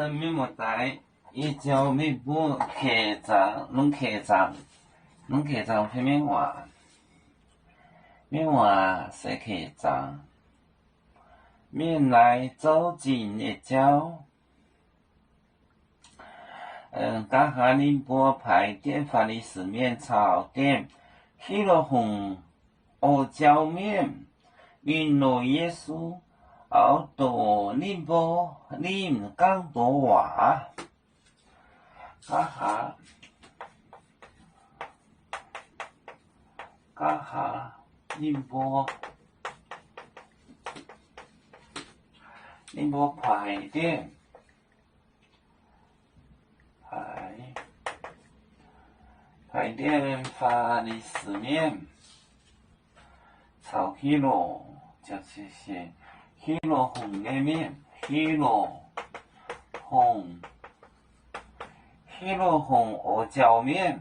面目在一朝面部客栈，弄客栈方面话，面话是客栈，面来走进一朝。刚下宁波牌店法律式面炒店，黑了红阿胶面，云罗耶稣，熬多宁波宁港多话，刚下宁波牌店。牌店法律式面炒黑罗，就是黑罗红的面，黑罗红阿胶面，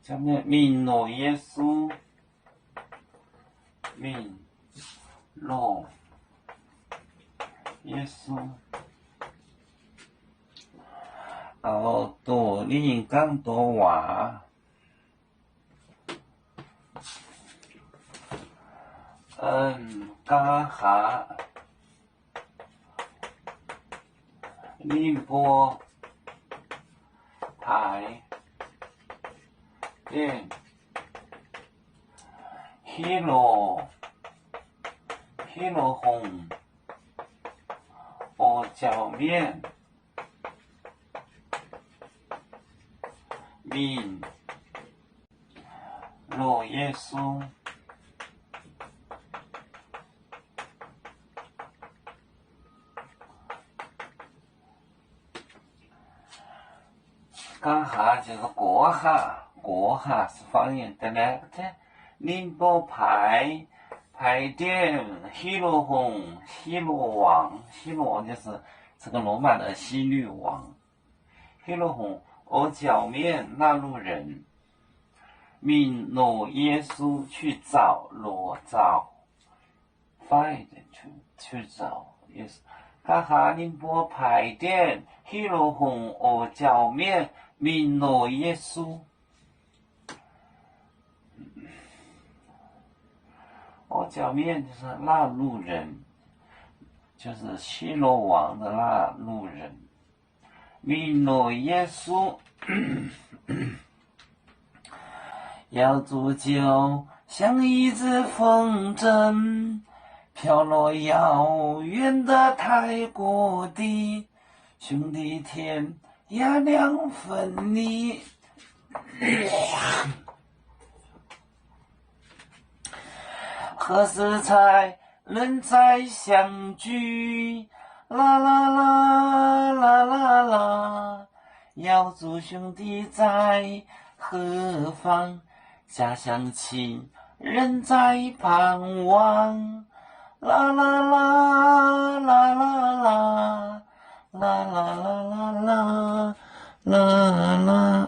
叫面闽罗耶稣，闽罗耶稣。熬多宁港多话，家下宁波牌店，黑罗红阿胶面，闽罗耶稣。刚下就是过下是方言的呢。这宁波牌店，西罗红，西罗王就是这个罗马的西律王。西罗红阿胶面那路人，闽罗耶稣去找罗找 ，find 去找耶稣。刚下宁波牌店，西罗红阿胶面。闽罗耶稣，阿胶面就是那路人，就是西罗王的那路人。闽罗耶稣，要煮酒，像一只风筝，飘落遥远的泰国地，兄弟天涯两分离，何时才能再相聚？啦啦啦啦啦啦，要祝兄弟在何方？家乡亲人在盼望。啦啦啦啦啦啦。啦啦啦啦啦啦啦。